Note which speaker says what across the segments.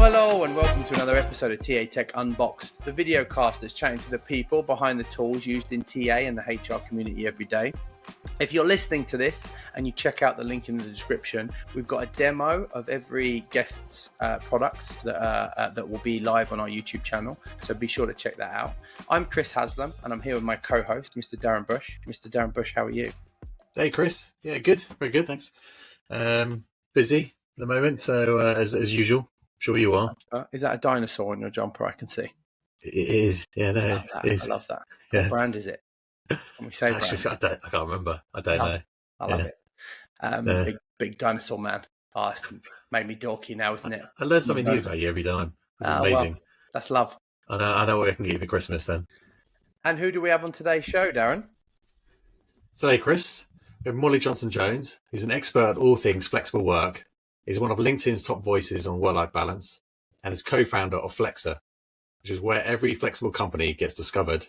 Speaker 1: Hello, and welcome to another episode of TA Tech Unboxed, the video cast that's chatting to the people behind the tools used in TA and the HR community every day. If you're listening to this and you check out the link in the description, we've got a demo of every guest's products that will be live on our YouTube channel, so be sure to check that out. I'm Chris Haslam, and I'm here with my co-host, Mr. Darren Bush. Mr. Darren Bush, how are you?
Speaker 2: Hey, Chris. Yeah, good. Very good, thanks. Busy at the moment, so as usual. I'm sure you are.
Speaker 1: Is that a dinosaur on your jumper? I can see.
Speaker 2: It is. Yeah, no, it is.
Speaker 1: I love that.
Speaker 2: Yeah.
Speaker 1: What brand is it? Can we say
Speaker 2: Actually,
Speaker 1: brand?
Speaker 2: I can't remember. I don't know.
Speaker 1: I love it. Big dinosaur man. Oh, it's made me dorky now, isn't it?
Speaker 2: I learn something new about you every time. This is amazing.
Speaker 1: Well, that's love.
Speaker 2: I know what I can get you for Christmas then.
Speaker 1: And who do we have on today's show, Darren?
Speaker 2: So, hey, Chris, we have Molly Johnson-Jones, who's an expert at all things flexible work. He's one of LinkedIn's top voices on work-life balance and is co-founder of Flexa, which is where every flexible company gets discovered.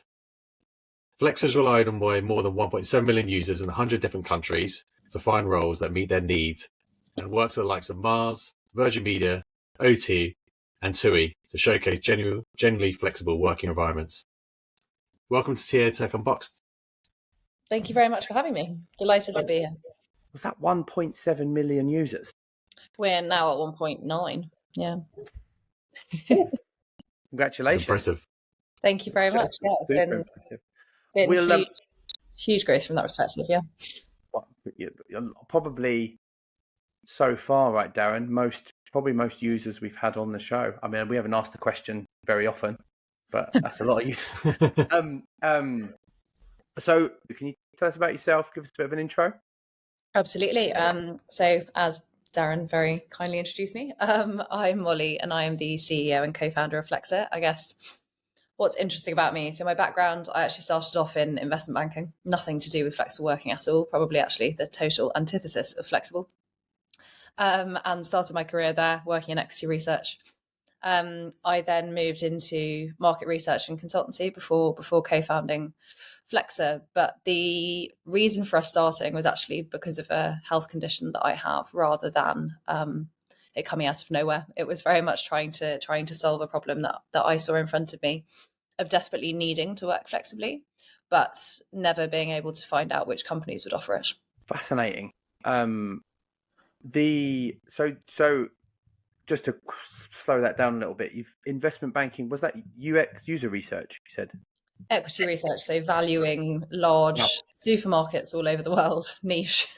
Speaker 2: Flexa is relied on by more than 1.7 million users in 100 different countries to find roles that meet their needs, and works with the likes of Mars, Virgin Media, OT, and TUI to showcase genuinely flexible working environments. Welcome to TA Tech Unboxed.
Speaker 3: Thank you very much for having me. Delighted to be here.
Speaker 1: Was that 1.7 million users?
Speaker 3: We're now at 1.9. Yeah.
Speaker 1: Congratulations.
Speaker 2: That's impressive.
Speaker 3: Thank you very much. Yeah, it's been huge growth from that perspective, yeah.
Speaker 1: Probably so far, right, Darren, most users we've had on the show. I mean, we haven't asked the question very often, but that's a lot of users. So can you tell us about yourself? Give us a bit of an intro.
Speaker 3: Absolutely. So as Darren very kindly introduced me, I'm Molly, and I am the CEO and co-founder of Flexa. I guess what's interesting about me, so my background, I actually started off in investment banking, nothing to do with flexible working at all, probably actually the total antithesis of flexible, and started my career there working in equity research. I then moved into market research and consultancy before co-founding Flexa, but the reason for us starting was actually because of a health condition that I have, rather than it coming out of nowhere. It was very much trying to solve a problem that I saw in front of me, of desperately needing to work flexibly, but never being able to find out which companies would offer it.
Speaker 1: Fascinating. So just to slow that down a little bit, investment banking, was that UX user research, you said?
Speaker 3: Equity research, so valuing large supermarkets all over the world, niche.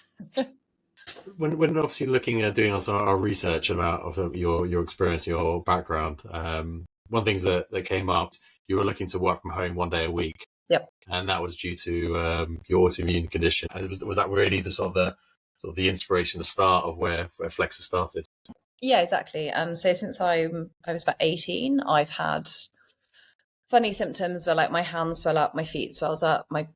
Speaker 2: When obviously looking at doing our research about your experience, your background, one of the things that came up, you were looking to work from home 1 day a week.
Speaker 3: Yep.
Speaker 2: And that was due to your autoimmune condition. And was that really the inspiration, the start of where Flexa started? Yeah,
Speaker 3: exactly. So since I was about 18, I've had funny symptoms where like my hands swell up, my feet swells up, my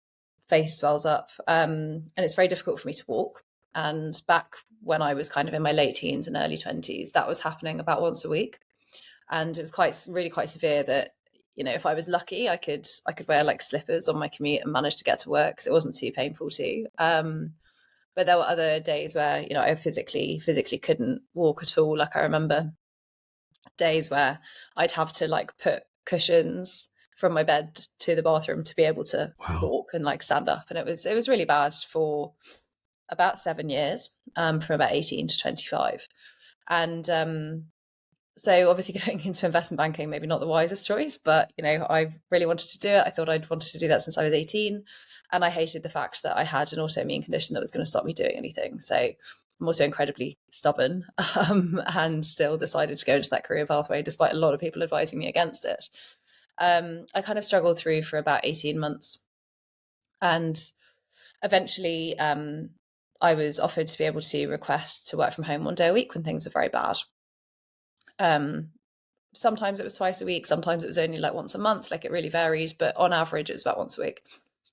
Speaker 3: face swells up, and it's very difficult for me to walk. And back when I was kind of in my late teens and early 20s, that was happening about once a week, and it was really quite severe. That, you know, if I was lucky, I could wear like slippers on my commute and manage to get to work because it wasn't too painful too. But there were other days where, you know, I physically couldn't walk at all. Like I remember days where I'd have to like put cushions from my bed to the bathroom to be able to walk and like stand up, and it was really bad for about 7 years, from about 18 to 25. And so obviously going into investment banking, maybe not the wisest choice, but, you know, I really wanted to do it. I thought I'd wanted to do that since I was 18. And I hated the fact that I had an autoimmune condition that was going to stop me doing anything. So I'm also incredibly stubborn, and still decided to go into that career pathway, despite a lot of people advising me against it. I kind of struggled through for about 18 months. And eventually I was offered to be able to request to work from home 1 day a week when things were very bad. Sometimes it was twice a week, sometimes it was only like once a month, like it really varied, but on average it was about once a week.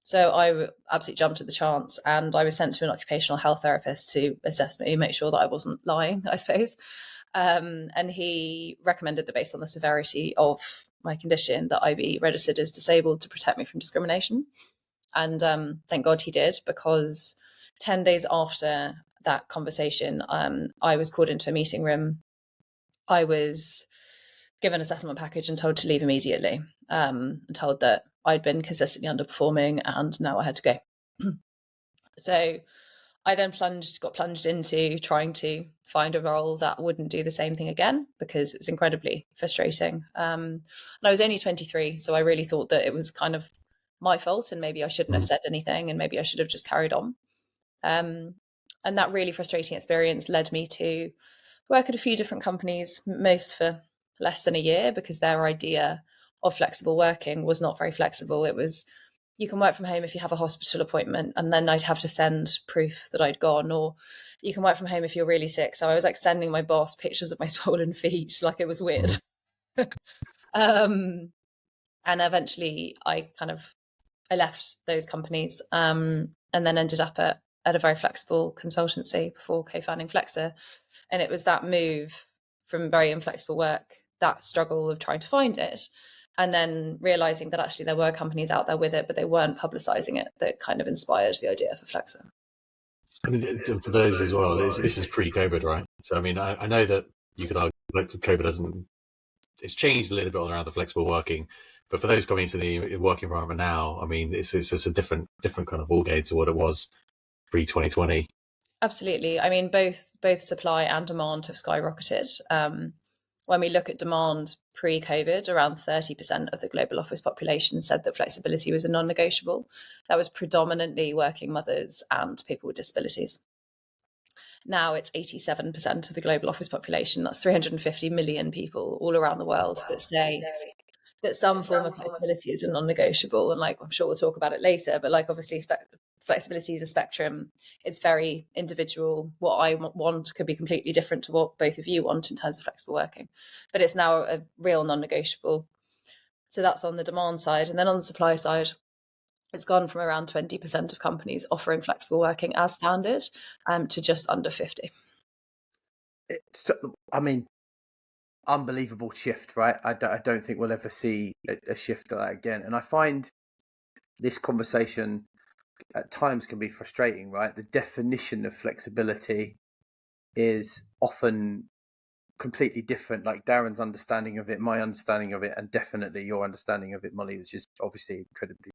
Speaker 3: So I absolutely jumped at the chance, and I was sent to an occupational health therapist to assess me, make sure that I wasn't lying, I suppose. And he recommended that based on the severity of my condition that I be registered as disabled to protect me from discrimination. And thank God he did, because 10 days after that conversation, I was called into a meeting room. I was given a settlement package and told to leave immediately, and told that I'd been consistently underperforming and now I had to go. So I then got plunged into trying to find a role that wouldn't do the same thing again, because it's incredibly frustrating. And I was only 23, so I really thought that it was kind of my fault, and maybe I shouldn't have said anything, and maybe I should have just carried on. And that really frustrating experience led me to work at a few different companies, most for less than a year, because their idea of flexible working was not very flexible. It was, you can work from home if you have a hospital appointment, and then I'd have to send proof that I'd gone, or you can work from home if you're really sick. So I was like sending my boss pictures of my swollen feet, like it was weird. And eventually I left those companies, and then ended up at a very flexible consultancy before co-founding Flexa. And it was that move from very inflexible work, that struggle of trying to find it, and then realizing that actually there were companies out there with it, but they weren't publicizing it, that kind of inspired the idea for Flexa.
Speaker 2: I mean, for those as well, this is pre-COVID, right? So, I mean, I know that you could argue like COVID hasn't, it's changed a little bit around the flexible working, but for those coming into the work environment now, I mean, it's just a different kind of ballgame to what it was pre-2020.
Speaker 3: Absolutely. I mean, both supply and demand have skyrocketed. When we look at demand pre-COVID, around 30% of the global office population said that flexibility was a non-negotiable. That was predominantly working mothers and people with disabilities. Now it's 87% of the global office population. That's 350 million people all around the world that say that some form of flexibility is a non-negotiable. And like, I'm sure we'll talk about it later, but like obviously flexibility is a spectrum. It's very individual. What I want could be completely different to what both of you want in terms of flexible working, but it's now a real non-negotiable. So that's on the demand side. And then on the supply side, it's gone from around 20% of companies offering flexible working as standard to just under 50.
Speaker 1: I mean, unbelievable shift, right? I don't think we'll ever see a shift like that again. And I find this conversation at times can be frustrating, right? The definition of flexibility is often completely different. Like Darren's understanding of it, my understanding of it, and definitely your understanding of it, Molly, which is obviously incredibly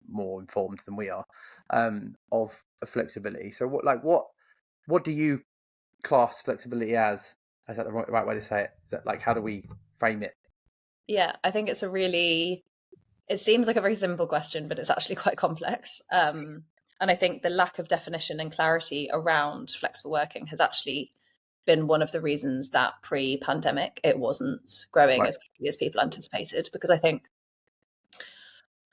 Speaker 1: more informed than we are, of flexibility. So what do you class flexibility as? Is that the right way to say it? Is that like, how do we frame it?
Speaker 3: Yeah, I think it's it seems like a very simple question, but it's actually quite complex. And I think the lack of definition and clarity around flexible working has actually been one of the reasons that pre-pandemic it wasn't growing as quickly as people anticipated, because I think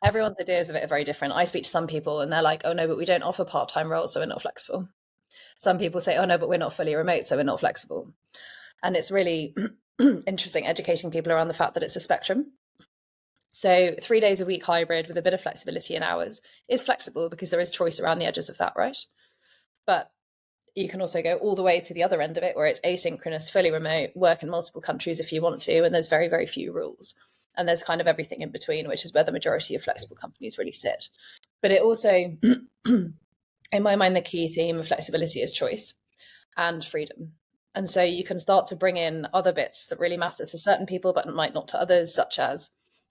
Speaker 3: everyone's ideas of it are very different. I speak to some people and they're like, oh no, but we don't offer part-time roles, so we're not flexible. Some people say, oh no, but we're not fully remote, so we're not flexible. And it's really interesting educating people around the fact that it's a spectrum. So 3 days a week hybrid with a bit of flexibility in hours is flexible because there is choice around the edges of that, right? But you can also go all the way to the other end of it, where it's asynchronous, fully remote, work in multiple countries if you want to, and there's very, very few rules. And there's kind of everything in between, which is where the majority of flexible companies really sit. But it also, in my mind, the key theme of flexibility is choice and freedom. And so you can start to bring in other bits that really matter to certain people, but might not to others, such as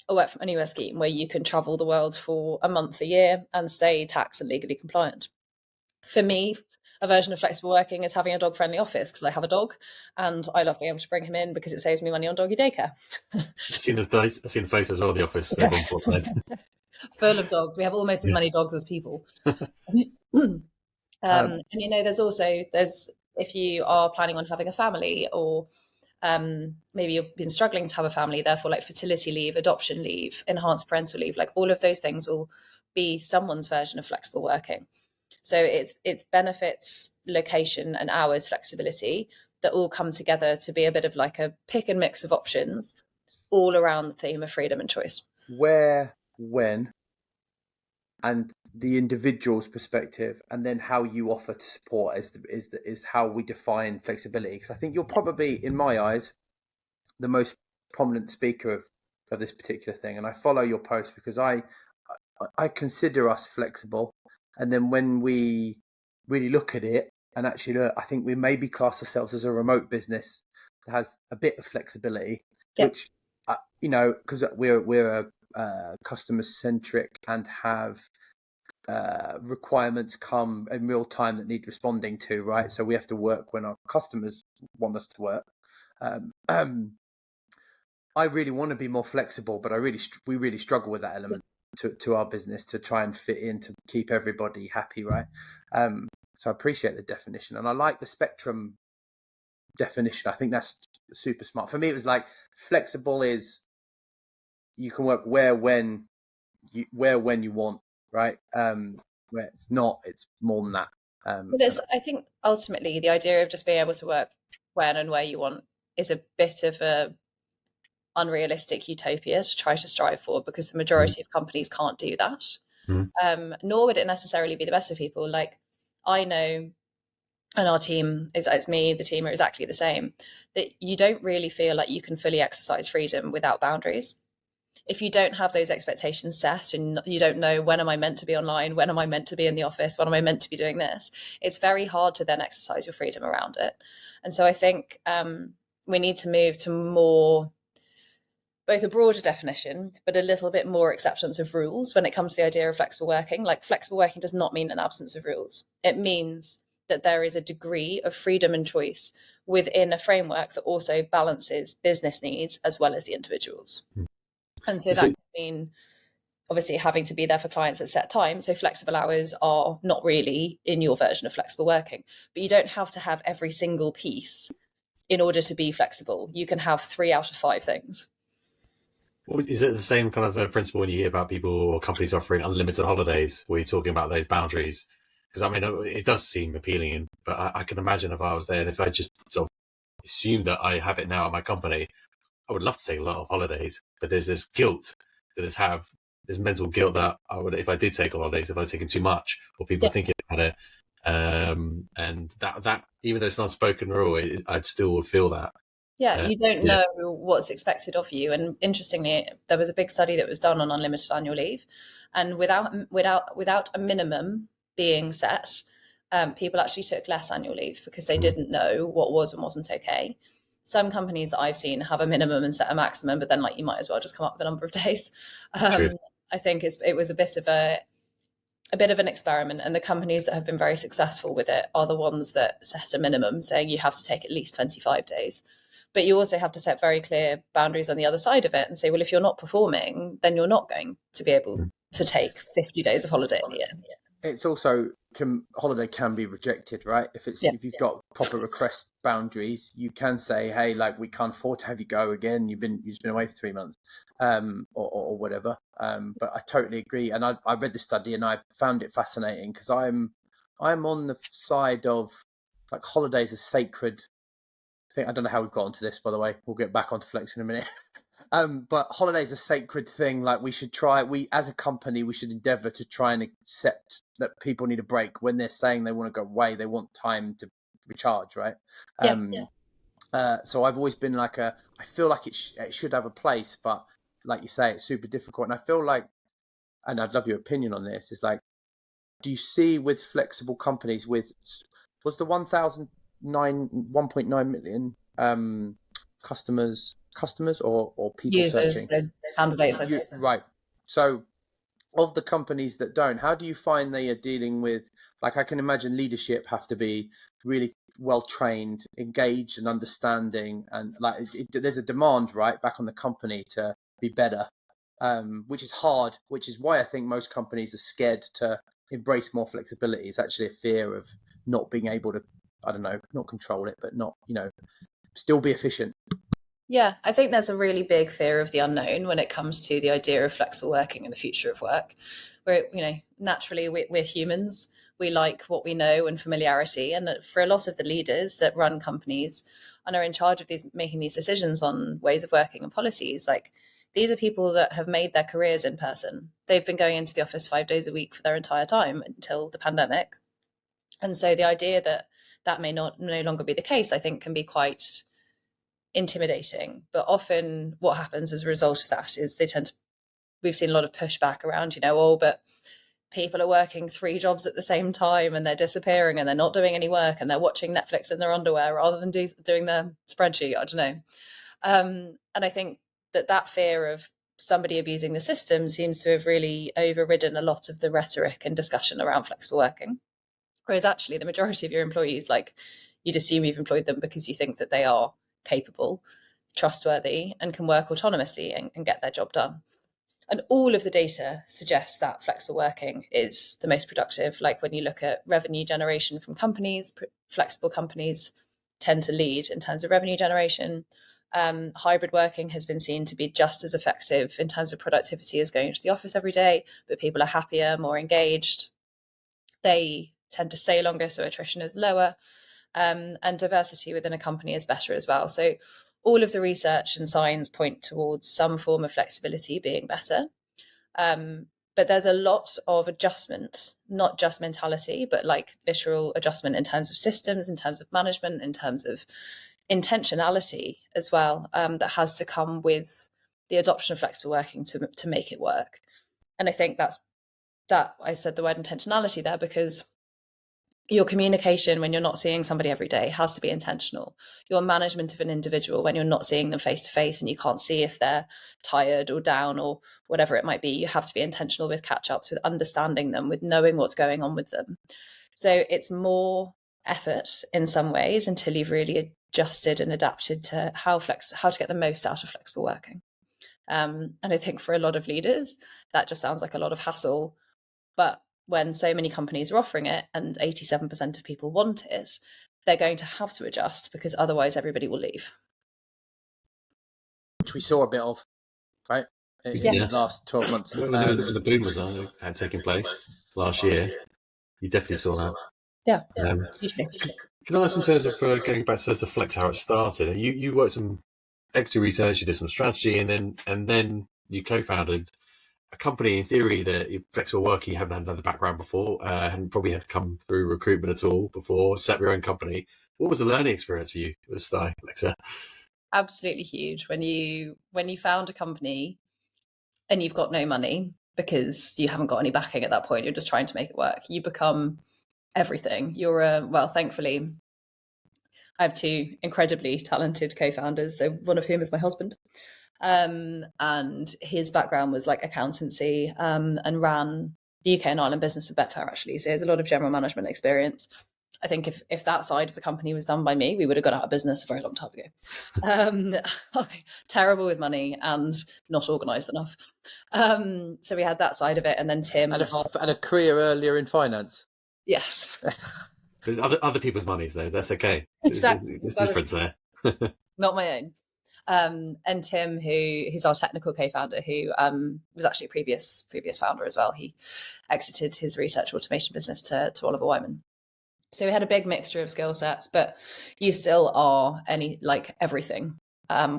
Speaker 3: a work from anywhere scheme where you can travel the world for a month a year and stay tax and legally compliant. For me, a version of flexible working is having a dog-friendly office because I have a dog and I love being able to bring him in because it saves me money on doggy daycare.
Speaker 2: I've seen the photos as well of the office. Everyone
Speaker 3: Full of dogs. We have almost as many dogs as people. And you know, there's if you are planning on having a family, or maybe you've been struggling to have a family, therefore like fertility leave, adoption leave, enhanced parental leave, like all of those things will be someone's version of flexible working. So it's benefits, location and hours flexibility that all come together to be a bit of like a pick and mix of options all around the theme of freedom and choice.
Speaker 1: Where, when, and the individual's perspective, and then how you offer to support is how we define flexibility. Because I think you're probably, in my eyes, the most prominent speaker of this particular thing, and I follow your post because I consider us flexible. And then when we really look at it, and actually, I think we maybe class ourselves as a remote business that has a bit of flexibility,
Speaker 3: Yeah.
Speaker 1: which because we're a customer centric and have requirements come in real time that need responding to, right? So we have to work when our customers want us to work. I really want to be more flexible, but we really struggle with that element to our business to try and fit in to keep everybody happy, right? So I appreciate the definition, and I like the spectrum definition. I think that's super smart. For me, it was like flexible is you can work where when you want, right? Where it's not, it's more than that.
Speaker 3: But I think ultimately the idea of just being able to work when and where you want is a bit of a unrealistic utopia to try to strive for, because the majority of companies can't do that. Nor would it necessarily be the best of people. Like, I know, and our team it's me, the team are exactly the same, that you don't really feel like you can fully exercise freedom without boundaries. If you don't have those expectations set and you don't know, when am I meant to be online, when am I meant to be in the office, when am I meant to be doing this, it's very hard to then exercise your freedom around it. And so I think we need to move to more, both a broader definition, but a little bit more acceptance of rules when it comes to the idea of flexible working. Like, flexible working does not mean an absence of rules. It means that there is a degree of freedom and choice within a framework that also balances business needs as well as the individuals. And so that could mean obviously having to be there for clients at set times. So flexible hours are not really in your version of flexible working, but you don't have to have every single piece in order to be flexible. You can have 3 out of 5 things.
Speaker 2: Well, is it the same kind of principle when you hear about people or companies offering unlimited holidays, where you're talking about those boundaries? Because I mean, it does seem appealing, but I can imagine if I was there and if I just sort of assumed that I have it now at my company, I would love to take a lot of holidays, but there's this guilt that this mental guilt that I would, if I did take holidays, if I'd taken too much, or people thinking about it, and that even though it's not spoken rule, I'd still feel that.
Speaker 3: Yeah, you don't know what's expected of you. And interestingly, there was a big study that was done on unlimited annual leave, and without a minimum being set, people actually took less annual leave because they didn't know what was and wasn't okay. Some companies that I've seen have a minimum and set a maximum, but then like you might as well just come up with a number of days. I think it was a bit of an experiment, and the companies that have been very successful with it are the ones that set a minimum saying you have to take at least 25 days. But you also have to set very clear boundaries on the other side of it and say, well, if you're not performing, then you're not going to be able to take 50 days of holiday in a year.
Speaker 1: It's also holiday can be rejected, right? If you've got proper request boundaries, you can say, hey, like, we can't afford to have you go again. You've been away for 3 months, or whatever. But I totally agree, and I read the study and I found it fascinating because I'm on the side of, like, holidays are sacred. I don't know how we've got onto this, by the way. We'll get back onto Flex in a minute. But holidays are a sacred thing. Like, we as a company, we should endeavor to try and accept that people need a break when they're saying they want to go away. They want time to recharge, right? So I've always been like I feel like it should have a place, but like you say, it's super difficult. And I feel like, and I'd love your opinion on this, is like, do you see with flexible companies was the 1.9 million customers or people
Speaker 3: users,
Speaker 1: searching?
Speaker 3: candidates,
Speaker 1: right. So of the companies that don't, how do you find they are dealing with, like, I can imagine leadership have to be really well trained, engaged and understanding, and like there's a demand right back on the company to be better, which is hard, which is why I think most companies are scared to embrace more flexibility. It's actually a fear of not being able to, I don't know, not control it, but not, still be efficient.
Speaker 3: Yeah, I think there's a really big fear of the unknown when it comes to the idea of flexible working and the future of work. Where, naturally we're humans. We like what we know and familiarity. And for a lot of the leaders that run companies and are in charge of making these decisions on ways of working and policies, like, these are people that have made their careers in person. They've been going into the office 5 days a week for their entire time until the pandemic. And so the idea that that may no longer be the case, I think, can be quite intimidating. But often what happens as a result of that is we've seen a lot of pushback around, but people are working 3 jobs at the same time and they're disappearing and they're not doing any work and they're watching Netflix in their underwear rather than doing their spreadsheet. I don't know. And I think that fear of somebody abusing the system seems to have really overridden a lot of the rhetoric and discussion around flexible working. Whereas actually the majority of your employees, like, you'd assume you've employed them because you think that they are capable, trustworthy, and can work autonomously and get their job done. And all of the data suggests that flexible working is the most productive. Like, when you look at revenue generation from companies, flexible companies tend to lead in terms of revenue generation. Hybrid working has been seen to be just as effective in terms of productivity as going to the office every day, but people are happier, more engaged. They tend to stay longer, so attrition is lower, and diversity within a company is better as well. So all of the research and signs point towards some form of flexibility being better. But there's a lot of adjustment, not just mentality, but like literal adjustment in terms of systems, in terms of management, in terms of intentionality as well, that has to come with the adoption of flexible working to make it work. And I think that I said the word intentionality there because your communication when you're not seeing somebody every day has to be intentional. Your management of an individual when you're not seeing them face to face and you can't see if they're tired or down or whatever it might be, you have to be intentional with catch-ups, with understanding them, with knowing what's going on with them. So it's more effort in some ways until you've really adjusted and adapted to how to get the most out of flexible working. And I think for a lot of leaders, that just sounds like a lot of hassle. But when so many companies are offering it and 87% of people want it, they're going to have to adjust because otherwise everybody will leave.
Speaker 1: Which we saw a bit of, right? In the last 12 months.
Speaker 2: When the boom was had taken place last year, you definitely saw that.
Speaker 3: Yeah.
Speaker 2: Can I ask, in terms of going back to Flexa, how it started? You worked some equity research, you did some strategy, and then you co-founded a company. In theory, that flexible working, you haven't had the background before, hadn't probably had to come through recruitment at all before. Set up your own company. What was the learning experience for you with Flexa?
Speaker 3: Absolutely huge. When you found a company and you've got no money because you haven't got any backing at that point, you're just trying to make it work. You become everything. Thankfully, I have two incredibly talented co-founders, so one of whom is my husband. And his background was like accountancy, and ran the UK and Ireland business of Betfair, actually. So he has a lot of general management experience. I think if that side of the company was done by me, we would have got out of business a very long time ago. Terrible with money and not organised enough. So we had that side of it, and then Tim
Speaker 1: and a career earlier in finance.
Speaker 3: Yes.
Speaker 2: There's other people's monies though. That's okay.
Speaker 3: Exactly.
Speaker 2: There's difference there.
Speaker 3: Not my own. And Tim, who's our technical co-founder, who was actually a previous founder as well. He exited his research automation business to Oliver Wyman. So we had a big mixture of skill sets, but you still are everything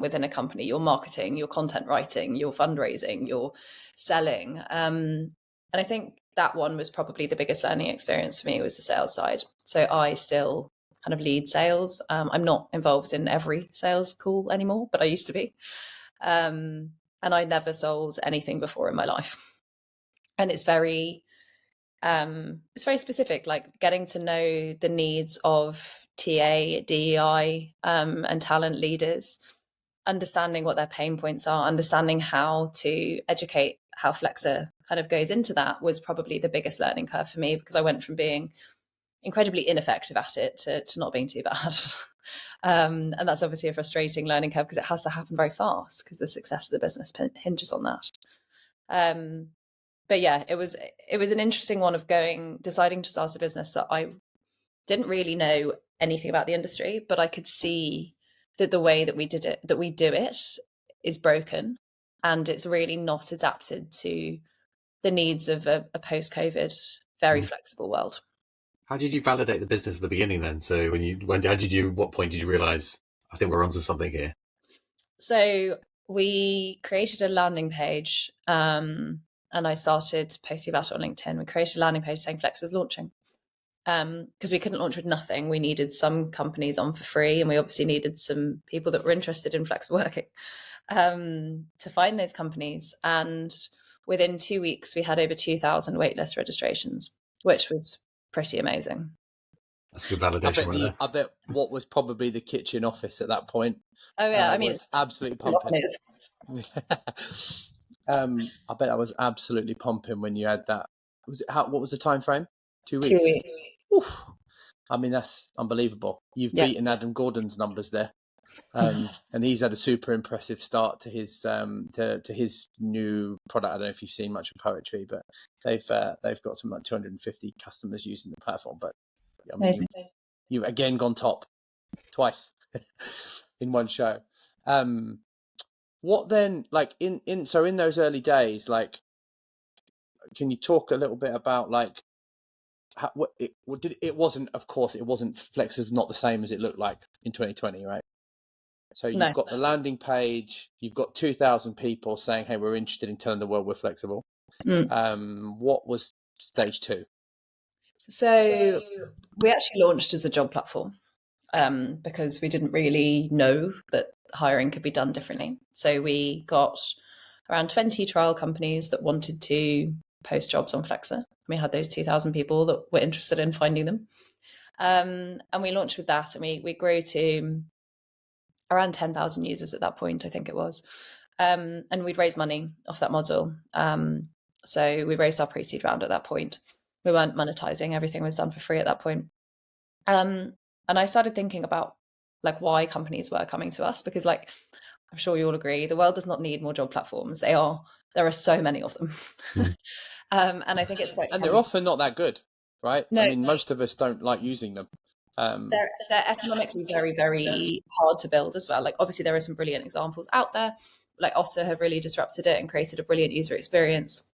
Speaker 3: within a company. Your marketing, your content writing, your fundraising, your selling. And I think that one was probably the biggest learning experience for me, was the sales side. So I still kind of lead sales. I'm not involved in every sales call anymore, but I used to be. And I never sold anything before in my life. And it's very specific, like getting to know the needs of TA, DEI, and talent leaders, understanding what their pain points are, understanding how to educate, how Flexa kind of goes into that, was probably the biggest learning curve for me, because I went from being incredibly ineffective at it to not being too bad. And that's obviously a frustrating learning curve because it has to happen very fast, because the success of the business hinges on that. But yeah, it was an interesting one of deciding to start a business that I didn't really know anything about the industry, but I could see that the way that we do it is broken, and it's really not adapted to the needs of a post-COVID, very flexible world.
Speaker 2: How did you validate the business at the beginning then? So what point did you realize, I think we're onto something here? So
Speaker 3: we created a landing page, and I started posting about it on LinkedIn. We created a landing page saying Flexa's launching, because we couldn't launch with nothing. We needed some companies on for free, and we obviously needed some people that were interested in flexible working, to find those companies. And within 2 weeks, we had over 2,000 waitlist registrations, which was pretty amazing.
Speaker 2: That's good validation right there.
Speaker 1: I bet what was probably the kitchen office at that point.
Speaker 3: Oh yeah, I mean,
Speaker 1: was
Speaker 3: it's
Speaker 1: absolutely pumping. I bet I was absolutely pumping when you had that. What was the time frame? 2 weeks.
Speaker 3: 2 weeks.
Speaker 1: Oof. I mean, that's unbelievable. You've beaten Adam Gordon's numbers there, and he's had a super impressive start to his to his new product. I don't know if you've seen much of Poetry, but they've got some like 250 customers using the platform. But I mean, you've again gone top twice in one show. What then, like in those early days, like, can you talk a little bit about like it wasn't Flexa's not the same as it looked like in 2020, right? So you've got the landing page, you've got 2,000 people saying, hey, we're interested in telling the world we're flexible. What was stage 2?
Speaker 3: So we actually launched as a job platform because we didn't really know that hiring could be done differently. So we got around 20 trial companies that wanted to post jobs on Flexa. We had those 2,000 people that were interested in finding them. And we launched with that, and we grew to around 10,000 users at that point, I think it was. And we'd raised money off that model. So we raised our pre-seed round at that point. We weren't monetizing, everything was done for free at that point. And I started thinking about like why companies were coming to us, because like, I'm sure you all agree, the world does not need more job platforms. There are so many of them. And I think it's quite...
Speaker 1: And they're often not that good, right?
Speaker 3: No,
Speaker 1: I mean, most of us don't like using them.
Speaker 3: They're economically very, very hard to build as well. Like, obviously there are some brilliant examples out there. Like Otter have really disrupted it and created a brilliant user experience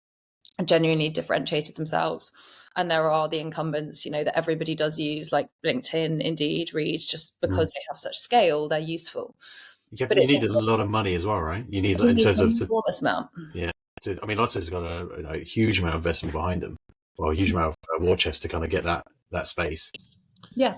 Speaker 3: and genuinely differentiated themselves. And there are the incumbents, that everybody does use, like LinkedIn, Indeed, Reed, just because they have such scale, they're useful.
Speaker 2: But you need a lot of money as well, right? You need in terms of
Speaker 3: an enormous amount.
Speaker 2: Yeah, I mean, Otter's got a huge amount of investment behind them, or a huge amount of war chest to kind of get that space.
Speaker 3: Yeah.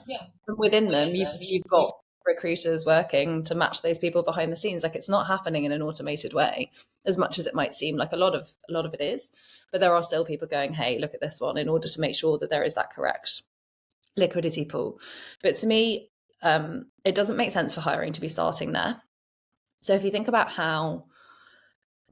Speaker 3: And within them, you've got recruiters working to match those people behind the scenes. Like, it's not happening in an automated way, as much as it might seem. Like a lot of it is, but there are still people going, hey, look at this one, in order to make sure that there is that correct liquidity pool. But to me, it doesn't make sense for hiring to be starting there. So if you think about how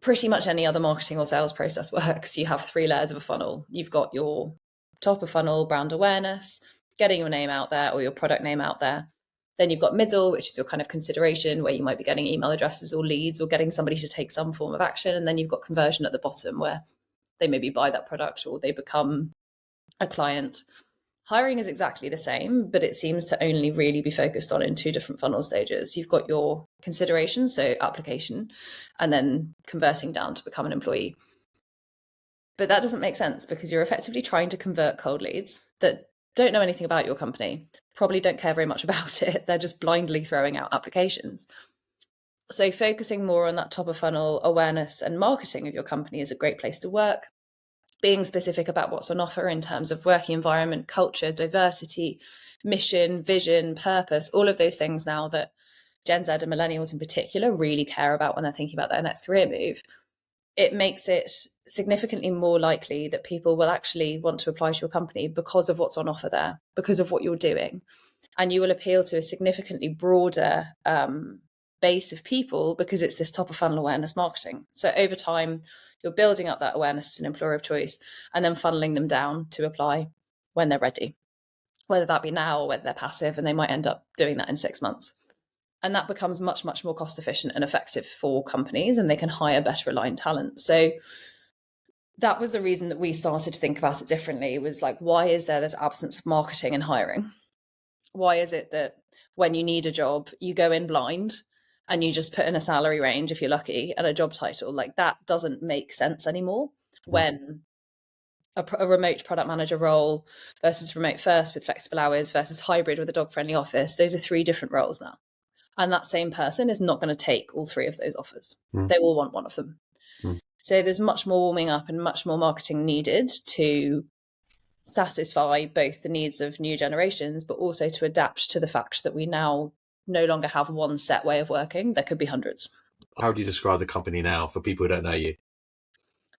Speaker 3: pretty much any other marketing or sales process works, you have 3 layers of a funnel. You've got your top of funnel brand awareness, getting your name out there or your product name out there. Then you've got middle, which is your kind of consideration, where you might be getting email addresses or leads or getting somebody to take some form of action. And then you've got conversion at the bottom, where they maybe buy that product or they become a client. Hiring is exactly the same, but it seems to only really be focused on in 2 different funnel stages. You've got your consideration, so application, and then converting down to become an employee. But that doesn't make sense, because you're effectively trying to convert cold leads that don't know anything about your company, probably don't care very much about it. They're just blindly throwing out applications. So focusing more on that top of funnel awareness and marketing of your company is a great place to work. Being specific about what's on offer in terms of working environment, culture, diversity, mission, vision, purpose, all of those things now that Gen Z and millennials in particular really care about when they're thinking about their next career move. It makes it significantly more likely that people will actually want to apply to your company because of what's on offer there, because of what you're doing. And you will appeal to a significantly broader base of people because it's this top of funnel awareness marketing. So over time, you're building up that awareness as an employer of choice and then funneling them down to apply when they're ready, whether that be now or whether they're passive, and they might end up doing that in 6 months. And that becomes much, much more cost efficient and effective for companies, and they can hire better aligned talent. So that was the reason that we started to think about it differently. It was like, why is there this absence of marketing and hiring? Why is it that when you need a job, you go in blind and you just put in a salary range, if you're lucky, and a job title? Like, that doesn't make sense anymore. When a remote product manager role versus remote first with flexible hours versus hybrid with a dog-friendly office, those are 3 different roles now. And that same person is not going to take all 3 of those offers. They will want one of them. So there's much more warming up and much more marketing needed to satisfy both the needs of new generations, but also to adapt to the fact that we now no longer have one set way of working. There could be hundreds.
Speaker 2: How do you describe the company now for people who don't know you?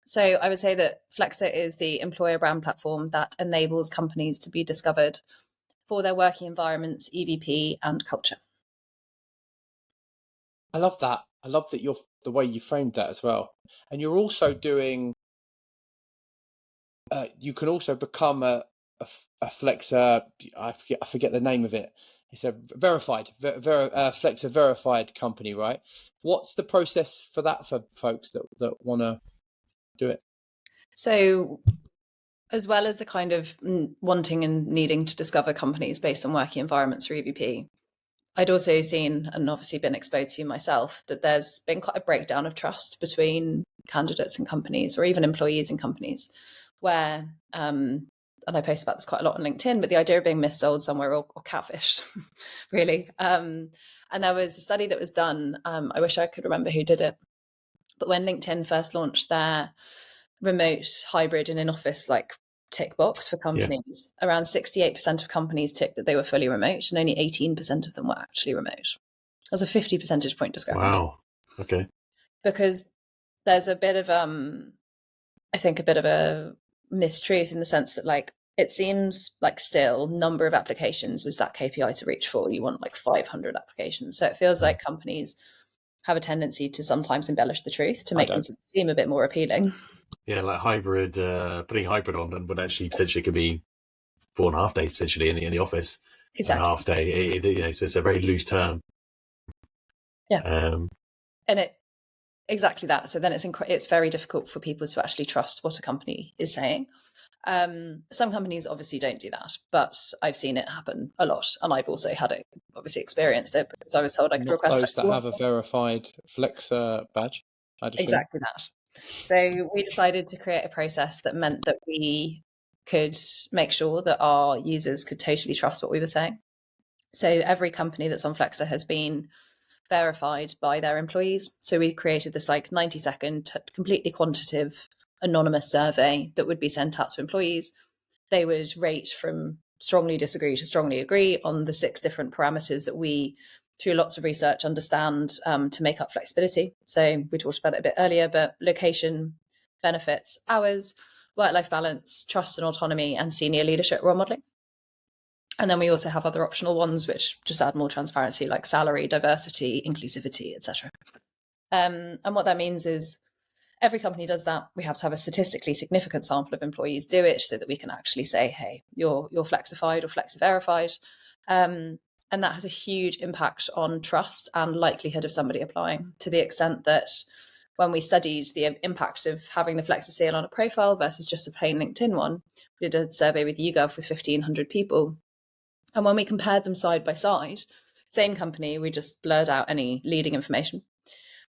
Speaker 3: So I would say that Flexa is the employer brand platform that enables companies to be discovered for their working environments, EVP, and culture.
Speaker 1: I love that. I love that you're the way you framed that as well. And you're also doing. You can also become a Flexa. I forget the name of it. It's a verified Flexa verified company, right? What's the process for that for folks that want to do it?
Speaker 3: So, as well as the kind of wanting and needing to discover companies based on working environments or EVP, I'd also seen and obviously been exposed to myself that there's been quite a breakdown of trust between candidates and companies, or even employees and companies, where, and I post about this quite a lot on LinkedIn, but the idea of being missold somewhere or catfished, really. And there was a study that was done, I wish I could remember who did it, but when LinkedIn first launched their remote, hybrid, and in-office like tick box for companies, around 68% of companies ticked that they were fully remote, and only 18% of them were actually remote. There's a 50 percentage point discrepancy.
Speaker 2: Wow. Okay.
Speaker 3: Because there's a bit of I think a bit of a mistruth in the sense that like it seems like still number of applications is that KPI to reach for. You want like 500 applications. So it feels like companies have a tendency to sometimes embellish the truth to make them seem a bit more appealing.
Speaker 2: Yeah, like hybrid, putting hybrid on them, but actually potentially could be 4.5 days potentially in the office.
Speaker 3: Exactly.
Speaker 2: A half day, so it's a very loose term.
Speaker 3: Yeah. And it exactly that. So then it's very difficult for people to actually trust what a company is saying. Some companies obviously don't do that, but I've seen it happen a lot, and I've also had it, obviously experienced it, because I was told I could request
Speaker 1: those that have a verified Flexa badge.
Speaker 3: Exactly that. So we decided to create a process that meant that we could make sure that our users could totally trust what we were saying. So every company that's on Flexa has been verified by their employees. So we created this like 90-second, completely quantitative, anonymous survey that would be sent out to employees. They would rate from strongly disagree to strongly agree on the 6 different parameters that we, through lots of research, understand to make up flexibility. So we talked about it a bit earlier, but location, benefits, hours, work-life balance, trust and autonomy, and senior leadership role modeling. And then we also have other optional ones which just add more transparency, like salary, diversity, inclusivity, etc. And what that means is every company does that. We have to have a statistically significant sample of employees do it so that we can actually say, hey, you're flexified or flexi-verified. And that has a huge impact on trust and likelihood of somebody applying, to the extent that when we studied the impact of having the Flexa seal on a profile versus just a plain LinkedIn one, we did a survey with YouGov with 1,500 people. And when we compared them side by side, same company, we just blurred out any leading information.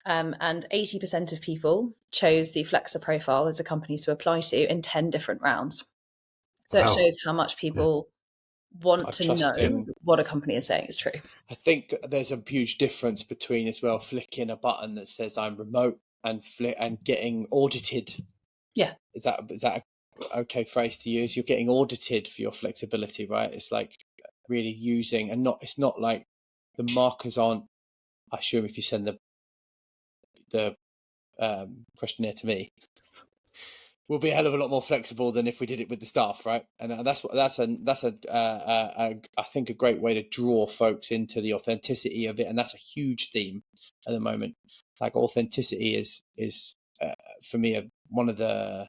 Speaker 3: And 80% of people chose the Flexa profile as a company to apply to in 10 different rounds. So It shows how much people want to know what a company is saying is true.
Speaker 1: I think there's a huge difference between as well flicking a button that says I'm remote and getting audited.
Speaker 3: Yeah.
Speaker 1: Is that an okay phrase to use? You're getting audited for your flexibility, right? It's like really using, and it's not like the markers aren't, I assume if you send the questionnaire to me, will be a hell of a lot more flexible than if we did it with the staff, right? And that's I think a great way to draw folks into the authenticity of it, and that's a huge theme at the moment. Like authenticity is for me one of the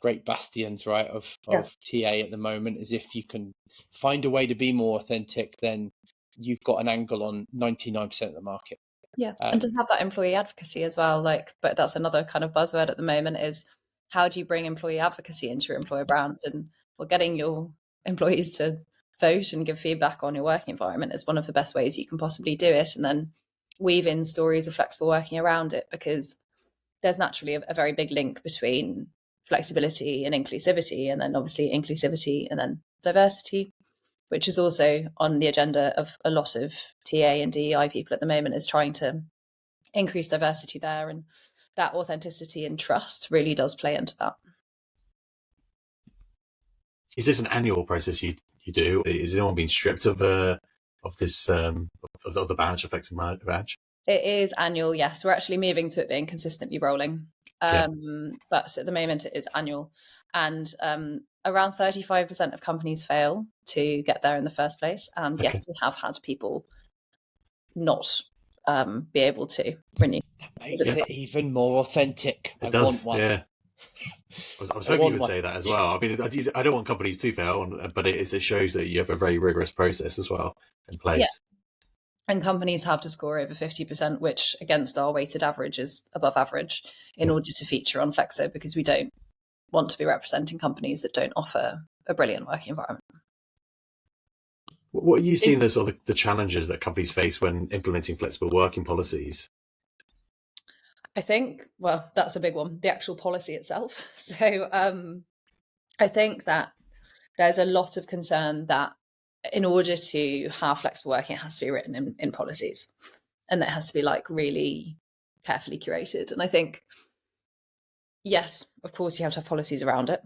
Speaker 1: great bastions, right, of TA at the moment. Is if you can find a way to be more authentic, then you've got an angle on 99% of the market.
Speaker 3: Yeah, and to have that employee advocacy as well, but that's another kind of buzzword at the moment, is how do you bring employee advocacy into your employer brand? And getting your employees to vote and give feedback on your working environment is one of the best ways you can possibly do it, and then weave in stories of flexible working around it, because there's naturally a very big link between flexibility and inclusivity, and then obviously inclusivity and then diversity, which is also on the agenda of a lot of TA and DEI people at the moment, is trying to increase diversity there. And that authenticity and trust really does play into that.
Speaker 2: Is this an annual process you do? Is anyone being stripped of this of the badge, of Flexa badge?
Speaker 3: It is annual, yes. We're actually moving to it being consistently rolling. But at the moment it is annual. And around 35% of companies fail to get there in the first place. And
Speaker 2: Okay.
Speaker 3: yes, we have had people not be able to renew.
Speaker 1: That makes it even more authentic.
Speaker 2: It
Speaker 1: I
Speaker 2: does,
Speaker 1: want one.
Speaker 2: yeah. I was
Speaker 1: I
Speaker 2: hoping you
Speaker 1: want
Speaker 2: would
Speaker 1: one.
Speaker 2: say that as well. I mean, I don't want companies to fail, but it shows that you have a very rigorous process as well in place.
Speaker 3: And companies have to score over 50%, which against our weighted average is above average in order to feature on Flexa, because we don't want to be representing companies that don't offer a brilliant working environment.
Speaker 2: What are you seeing as sort of the challenges that companies face when implementing flexible working policies?
Speaker 3: I think, well, that's a big one, the actual policy itself. So I think that there's a lot of concern that in order to have flexible working, it has to be written in policies, and that has to be like really carefully curated. And I think, yes, of course, you have to have policies around it,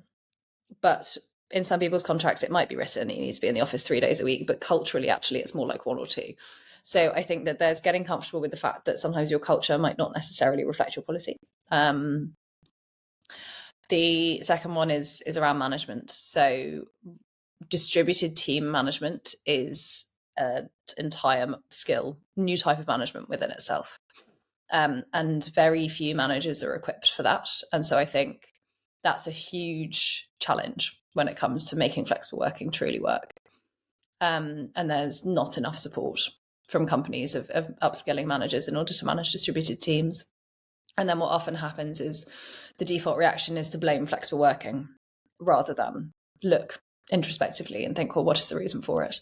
Speaker 3: but in some people's contracts, it might be written, you need to be in the office 3 days a week, but culturally, actually, it's more like 1 or 2. So I think that there's getting comfortable with the fact that sometimes your culture might not necessarily reflect your policy. The second one is around management. So distributed team management is an entire skill, new type of management within itself. And very few managers are equipped for that. And so I think that's a huge challenge when it comes to making flexible working truly work. And there's not enough support from companies of upskilling managers in order to manage distributed teams. And then what often happens is the default reaction is to blame flexible working rather than look introspectively and think, well, what is the reason for it?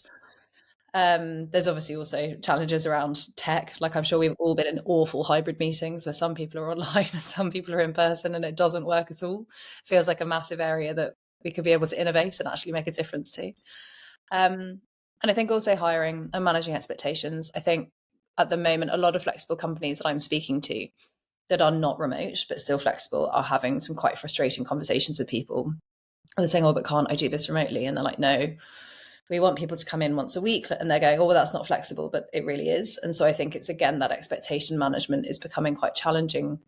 Speaker 3: There's obviously also challenges around tech. Like I'm sure we've all been in awful hybrid meetings where some people are online and some people are in person and it doesn't work at all. Feels like a massive area that we could be able to innovate and actually make a difference to. And I think also hiring and managing expectations. I think at the moment, a lot of flexible companies that I'm speaking to that are not remote but still flexible are having some quite frustrating conversations with people. They're saying, oh, but can't I do this remotely? And they're like, no, we want people to come in once a week. And they're going, oh, well, that's not flexible, but it really is. And so I think it's, again, that expectation management is becoming quite challenging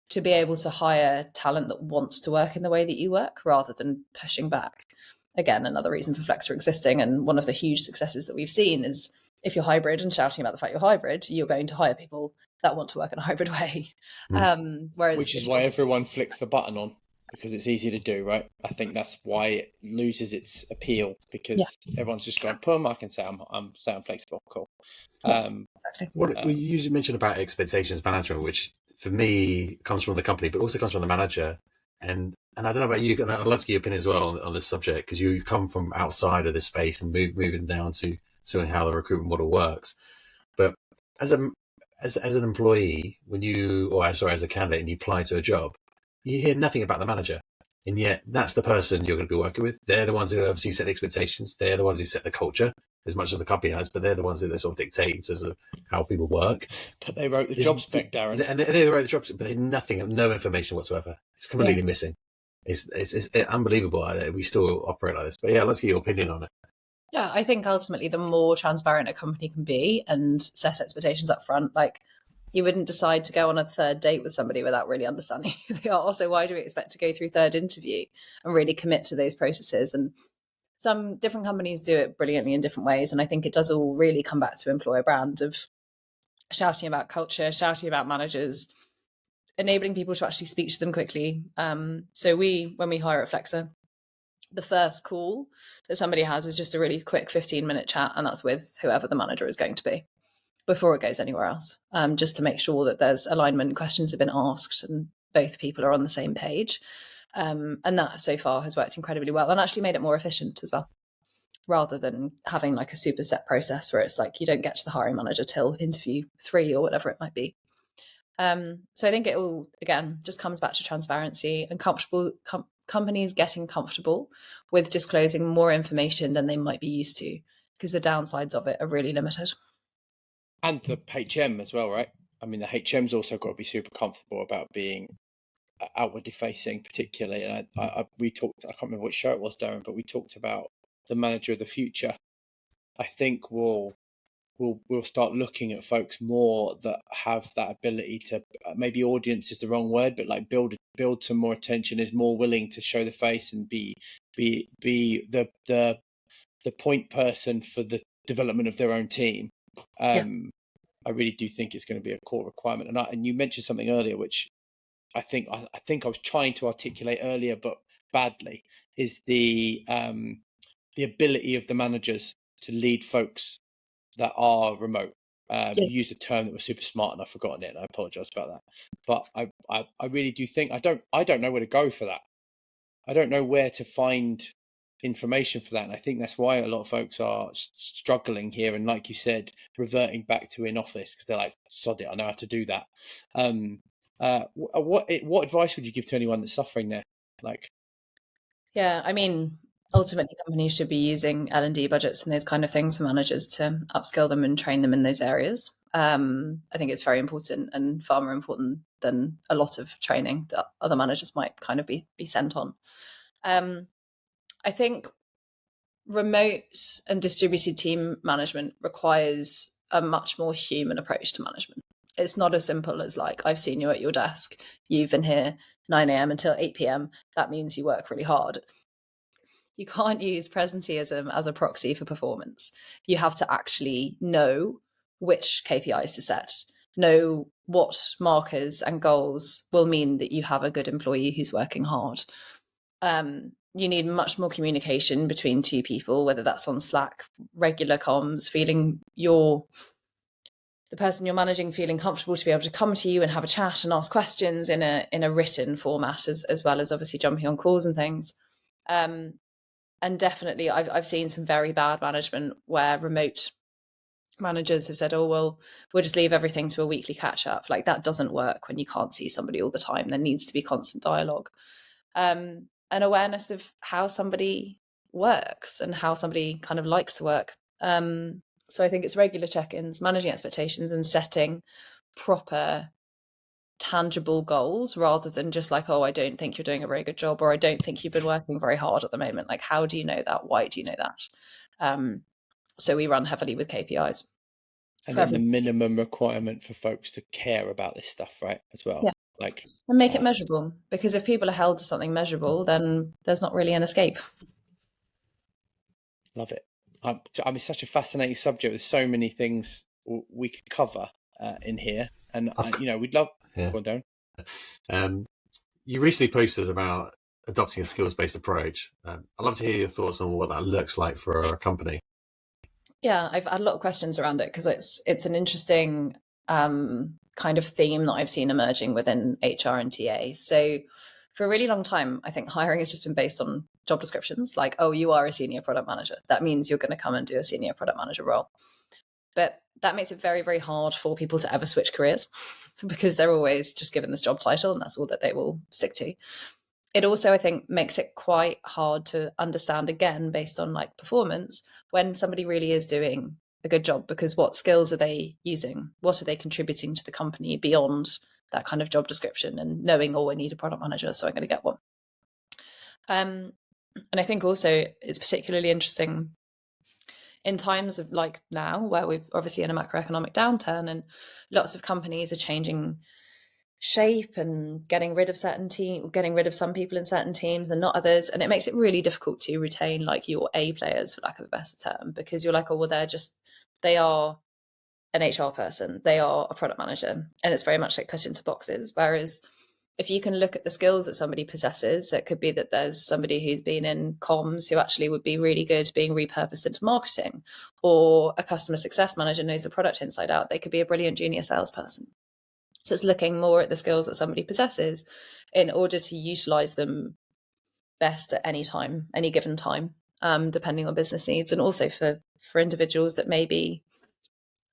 Speaker 3: to be able to hire talent that wants to work in the way that you work rather than pushing back. Again, another reason for Flexa existing. And one of the huge successes that we've seen is if you're hybrid and shouting about the fact you're hybrid, you're going to hire people that want to work in a hybrid way. Whereas,
Speaker 1: which is why everyone flicks the button on, because it's easy to do, right? I think that's why it loses its appeal, because everyone's just going, I can say I'm flexible, cool.
Speaker 3: Exactly.
Speaker 2: What you usually mentioned about expectations management, which for me comes from the company, but also comes from the manager. And I don't know about you, and I'd love to get your opinion as well on this subject, because you come from outside of this space and moving down to how the recruitment model works. But as an employee, as a candidate, and you apply to a job, you hear nothing about the manager, and yet that's the person you're going to be working with. They're the ones who obviously set the expectations. They're the ones who set the culture as much as the company has, but they're the ones who sort of dictate in terms of how people work.
Speaker 1: But they wrote the job spec, Darren.
Speaker 2: And they wrote the job spec, but they no information whatsoever. It's completely missing. It's unbelievable that we still operate like this. But yeah, let's get your opinion on it.
Speaker 3: Yeah, I think ultimately the more transparent a company can be and set expectations up front, like you wouldn't decide to go on a third date with somebody without really understanding who they are. So why do we expect to go through third interview and really commit to those processes? And some different companies do it brilliantly in different ways. And I think it does all really come back to employer brand of shouting about culture, shouting about managers, enabling people to actually speak to them quickly. So when we hire at Flexa, the first call that somebody has is just a really quick 15-minute chat, and that's with whoever the manager is going to be before it goes anywhere else, just to make sure that there's alignment, questions have been asked, and both people are on the same page. And that so far has worked incredibly well and actually made it more efficient as well, rather than having like a super set process where it's like you don't get to the hiring manager till interview 3 or whatever it might be. So I think it all, again, just comes back to transparency and companies getting comfortable with disclosing more information than they might be used to, because the downsides of it are really limited.
Speaker 1: And the HM as well, right? I mean, the HM's also got to be super comfortable about being outwardly facing, particularly. And we talked, I can't remember which show it was, Darren, but we talked about the manager of the future. I think will we'll start looking at folks more that have that ability to, maybe audience is the wrong word, but like build some more attention, is more willing to show the face and be the point person for the development of their own team. I really do think it's going to be a core requirement. And you mentioned something earlier, which I think I was trying to articulate earlier, but badly, is the ability of the managers to lead folks that are remote. You used a term that was super smart, and I've forgotten it, and I apologize about that. But I really do think I don't know where to go for that. I don't know where to find information for that, and I think that's why a lot of folks are struggling here. And like you said, reverting back to in office because they're like, sod it, I know how to do that. What advice would you give to anyone that's suffering there? Like,
Speaker 3: yeah, I mean, ultimately, companies should be using L&D budgets and those kind of things for managers to upskill them and train them in those areas. I think it's very important, and far more important than a lot of training that other managers might kind of be sent on. I think remote and distributed team management requires a much more human approach to management. It's not as simple as like, I've seen you at your desk, you've been here 9 a.m. until 8 p.m. That means you work really hard. You can't use presenteeism as a proxy for performance. You have to actually know which KPIs to set, know what markers and goals will mean that you have a good employee who's working hard. You need much more communication between two people, whether that's on Slack, regular comms, feeling the person you're managing feeling comfortable to be able to come to you and have a chat and ask questions in a written format, as well as obviously jumping on calls and things. And definitely I've seen some very bad management where remote managers have said, oh, well, we'll just leave everything to a weekly catch up. Like, that doesn't work when you can't see somebody all the time. There needs to be constant dialogue. An awareness of how somebody works and how somebody kind of likes to work. So I think it's regular check-ins, managing expectations, and setting proper, tangible goals rather than just like, oh, I don't think you're doing a very good job, or I don't think you've been working very hard at the moment. Like, how do you know that? Why do you know that? So we run heavily with KPIs.
Speaker 1: And then the minimum requirement for folks to care about this stuff, right, as well.
Speaker 3: Yeah.
Speaker 1: Like,
Speaker 3: and make it measurable, because if people are held to something measurable, then there's not really an escape.
Speaker 1: Love it. I mean, it's such a fascinating subject. There's so many things we could cover in here, and we'd love.
Speaker 2: Yeah.
Speaker 1: Go on, Darren.
Speaker 2: You recently posted about adopting a skills-based approach. I'd love to hear your thoughts on what that looks like for a company.
Speaker 3: Yeah, I've had a lot of questions around it because it's an interesting kind of theme that I've seen emerging within HR and TA. So for a really long time, I think hiring has just been based on job descriptions, like, oh, you are a senior product manager. That means you're going to come and do a senior product manager role. But that makes it very, very hard for people to ever switch careers because they're always just given this job title and that's all that they will stick to. It also, I think, makes it quite hard to understand, again, based on like performance, when somebody really is doing a good job, because what skills are they using? What are they contributing to the company beyond that kind of job description and knowing, oh, I need a product manager, so I'm going to get one. And I think also it's particularly interesting in times of like now, where we're obviously in a macroeconomic downturn and lots of companies are changing shape and getting rid of some people in certain teams and not others, and it makes it really difficult to retain like your A players, for lack of a better term, because you're like, oh, well, they are an HR person, they are a product manager, and it's very much like put into boxes. Whereas if you can look at the skills that somebody possesses, it could be that there's somebody who's been in comms who actually would be really good being repurposed into marketing, or a customer success manager knows the product inside out. They could be a brilliant junior salesperson. So it's looking more at the skills that somebody possesses in order to utilize them best at any time, any given time, depending on business needs, and also for individuals that maybe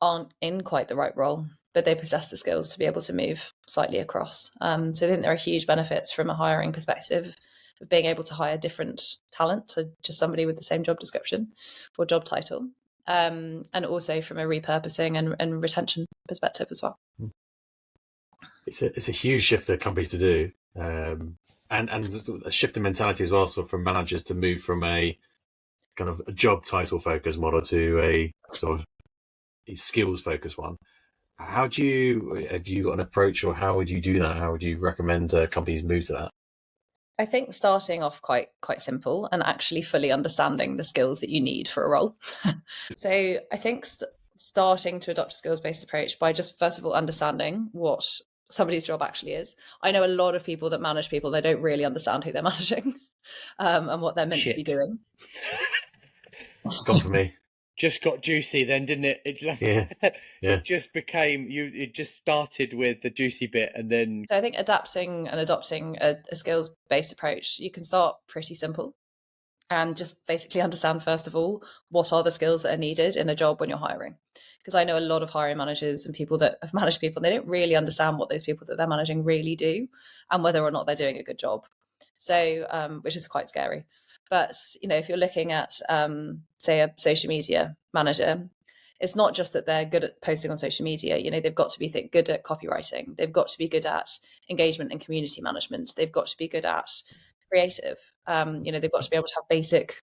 Speaker 3: aren't in quite the right role, but they possess the skills to be able to move slightly across. So I think there are huge benefits from a hiring perspective of being able to hire different talent to just somebody with the same job description or job title, and also from a repurposing and retention perspective as well.
Speaker 2: It's a huge shift for companies to do, and a shift in mentality as well. So from managers to move from a kind of a job title focused model to a sort of skills focused one. Have you got an approach, or how would you do that? How would you recommend companies move to that?
Speaker 3: I think starting off quite simple and actually fully understanding the skills that you need for a role. So I think starting to adopt a skills-based approach by just first of all understanding what somebody's job actually is. I know a lot of people that manage people, they don't really understand who they're managing and what they're meant to be doing.
Speaker 2: Gone for me.
Speaker 1: Just got juicy then, didn't it? It just became it just started with the juicy bit, and then.
Speaker 3: So I think adapting and adopting a skills-based approach, you can start pretty simple and just basically understand, first of all, what are the skills that are needed in a job when you're hiring. Because I know a lot of hiring managers and people that have managed people, they don't really understand what those people that they're managing really do and whether or not they're doing a good job. So, which is quite scary. But, if you're looking at, say, a social media manager, it's not just that they're good at posting on social media. They've got to be good at copywriting. They've got to be good at engagement and community management. They've got to be good at creative. They've got to be able to have basic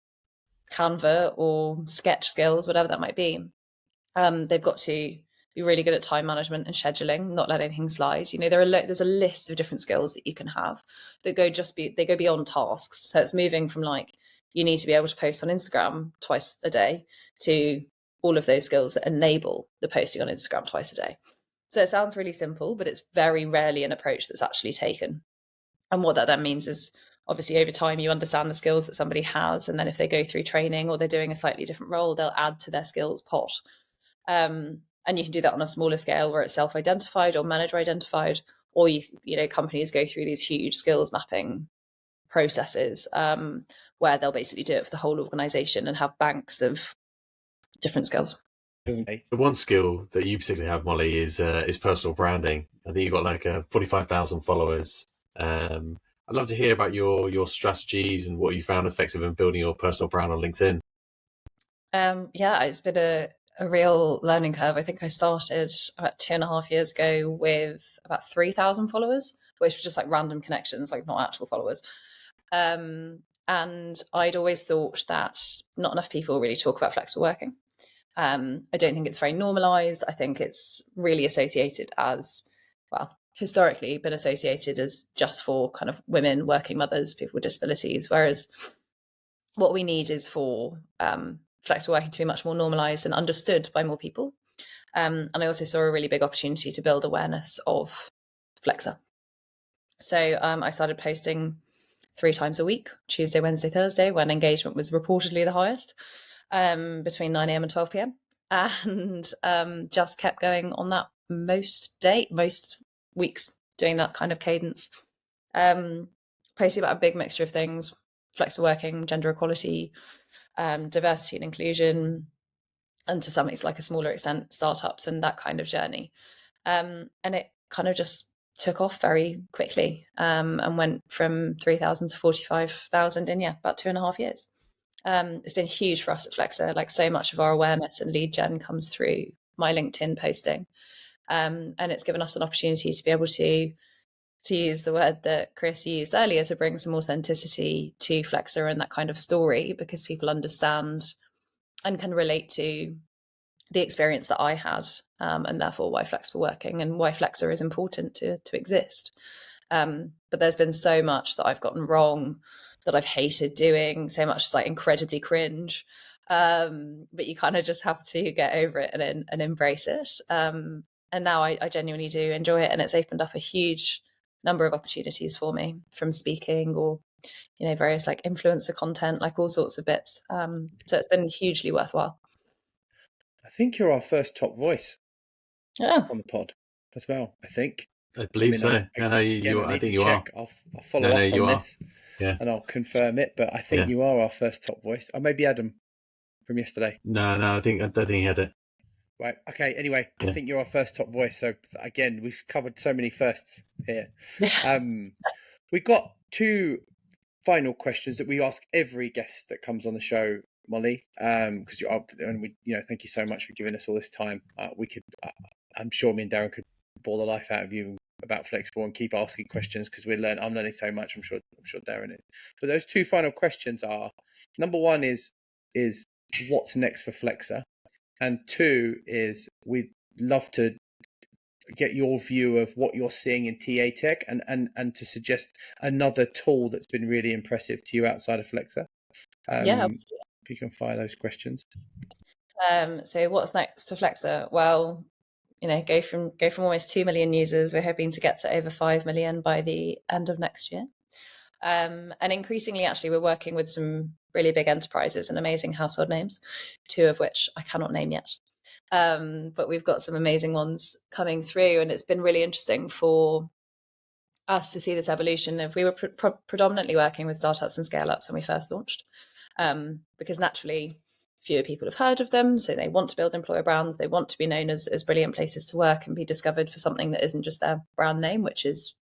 Speaker 3: Canva or sketch skills, whatever that might be. They've got to be really good at time management and scheduling, not let anything slide. There's a list of different skills that you can have that go beyond tasks. So it's moving from you need to be able to post on Instagram twice a day to all of those skills that enable the posting on Instagram twice a day. So it sounds really simple, but it's very rarely an approach that's actually taken. And what that then means is, obviously, over time, you understand the skills that somebody has. And then if they go through training or they're doing a slightly different role, they'll add to their skills pot. And you can do that on a smaller scale where it's self-identified or manager identified, or companies go through these huge skills mapping processes where they'll basically do it for the whole organization and have banks of different skills.
Speaker 2: The one skill that you particularly have, Molly, is personal branding. I think you've got 45,000 followers. I'd love to hear about your strategies and what you found effective in building your personal brand on LinkedIn.
Speaker 3: It's been a real learning curve. I think I started about 2.5 years ago with about 3,000 followers, which was just random connections, not actual followers. And I'd always thought that not enough people really talk about flexible working. I don't think it's very normalized. I think it's really associated as, historically been associated as just for kind of women, working mothers, people with disabilities, whereas what we need is for flexible working to be much more normalized and understood by more people. And I also saw a really big opportunity to build awareness of Flexa. So I started posting 3 times a week, Tuesday, Wednesday, Thursday, when engagement was reportedly the highest, between 9 a.m. and 12 p.m. And just kept going on that most weeks, doing that kind of cadence. Posting about a big mixture of things: flexible working, gender equality, diversity and inclusion, and to some extent, a smaller extent, startups and that kind of journey. And it kind of just took off very quickly and went from 3,000 to 45,000 in about 2.5 years. It's been huge for us at Flexa. So much of our awareness and lead gen comes through my LinkedIn posting. And it's given us an opportunity to be able to use the word that Chris used earlier, to bring some authenticity to Flexa and that kind of story, because people understand and can relate to the experience that I had, and therefore why flexible working and why Flexa is important to exist. But there's been so much that I've gotten wrong, that I've hated doing, so much is incredibly cringe. But you kind of just have to get over it and embrace it. And now I genuinely do enjoy it, and it's opened up a huge number of opportunities for me, from speaking or various influencer content, all sorts of bits. So it's been hugely worthwhile.
Speaker 1: I think you're our first top voice on the pod as well. I think.
Speaker 2: I believe so. I think you are.
Speaker 1: I'll follow up on this, and I'll confirm it. But I think you are our first top voice. Or maybe Adam from yesterday.
Speaker 2: No, I don't think he had it.
Speaker 1: Right. Okay. Anyway, I think you're our first top voice. So again, we've covered so many firsts here. We've got 2 final questions that we ask every guest that comes on the show, Molly. Because thank you so much for giving us all this time. I'm sure me and Darren could bore the life out of you about flexible and keep asking questions, because I'm learning so much. I'm sure Darren is. But those 2 final questions are: number 1 is what's next for Flexa? And two is we'd love to get your view of what you're seeing in TA tech and to suggest another tool that's been really impressive to you outside of Flexa.
Speaker 3: Yeah, absolutely.
Speaker 1: If you can fire those questions.
Speaker 3: So what's next to Flexa? Well, go from almost 2 million users. We're hoping to get to over 5 million by the end of next year. And increasingly, actually, we're working with some really big enterprises and amazing household names, two of which I cannot name yet. But we've got some amazing ones coming through, and it's been really interesting for us to see this evolution. If we were predominantly working with startups and scale-ups when we first launched, because naturally fewer people have heard of them, so they want to build employer brands, they want to be known as brilliant places to work and be discovered for something that isn't just their brand name, which is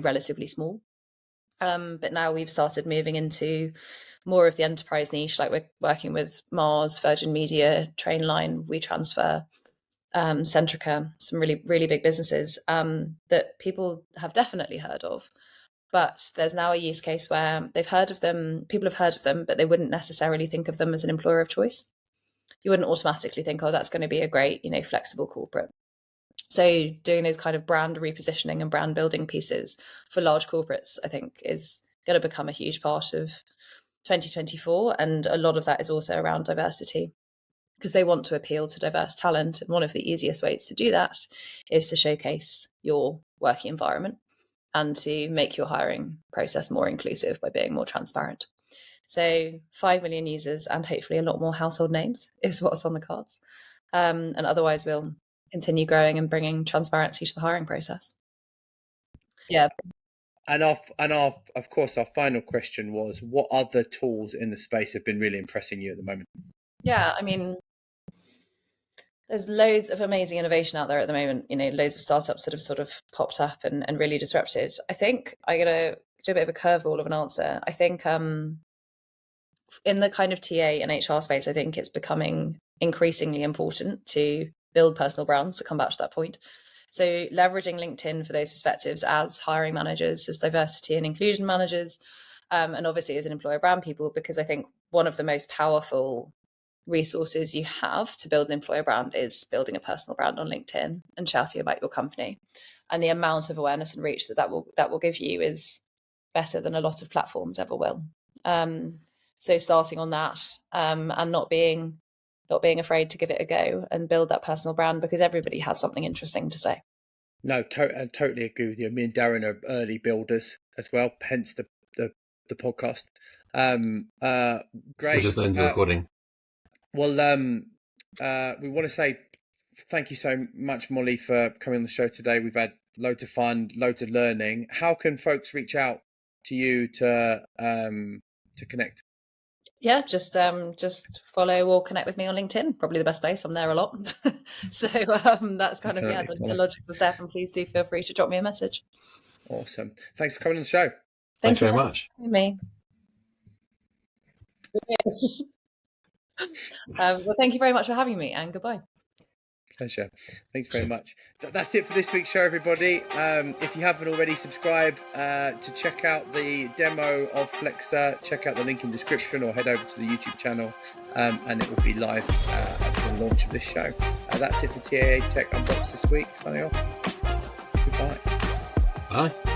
Speaker 3: relatively small. But now we've started moving into more of the enterprise niche, like we're working with Mars, Virgin Media, Trainline, WeTransfer, Centrica, some really, really big businesses that people have definitely heard of. But there's now a use case where they've heard of them, people have heard of them, but they wouldn't necessarily think of them as an employer of choice. You wouldn't automatically think, oh, that's going to be a great, flexible corporate. So doing those kind of brand repositioning and brand building pieces for large corporates, I think, is going to become a huge part of 2024. And a lot of that is also around diversity, because they want to appeal to diverse talent. And one of the easiest ways to do that is to showcase your working environment and to make your hiring process more inclusive by being more transparent. So 5 million users and hopefully a lot more household names is what's on the cards. And otherwise we'll continue growing and bringing transparency to the hiring process. Yeah.
Speaker 1: And our of course, our final question was, what other tools in the space have been really impressing you at the moment?
Speaker 3: Yeah, I mean, there's loads of amazing innovation out there at the moment, loads of startups that have sort of popped up and really disrupted. I think I'm going to do a bit of a curveball of an answer. I think in the kind of TA and HR space, I think it's becoming increasingly important to build personal brands, to come back to that point. So leveraging LinkedIn for those perspectives as hiring managers, as diversity and inclusion managers, and obviously as an employer brand people, because I think one of the most powerful resources you have to build an employer brand is building a personal brand on LinkedIn and shouting about your company. And the amount of awareness and reach that will give you is better than a lot of platforms ever will. So starting on that and not being afraid to give it a go and build that personal brand, because everybody has something interesting to say.
Speaker 1: No, I totally agree with you. Me and Darren are early builders as well, hence the podcast. Great.
Speaker 2: We just learned the recording.
Speaker 1: Well, we want to say thank you so much, Molly, for coming on the show today. We've had loads of fun, loads of learning. How can folks reach out to you to connect?
Speaker 3: Yeah, just follow or connect with me on LinkedIn. Probably the best place. I'm there a lot. So that's kind of the logical step. And please do feel free to drop me a message.
Speaker 1: Awesome. Thanks for coming on the show.
Speaker 2: Thanks very much.
Speaker 3: Me. Well, thank you very much for having me, and goodbye.
Speaker 1: Pleasure. Thanks very much. That's it for this week's show, everybody. If you haven't already, subscribe to check out the demo of Flexa. Check out the link in the description or head over to the YouTube channel and it will be live at the launch of this show. That's it for TAA Tech Unboxed this week. Signing off. Goodbye.
Speaker 2: Bye.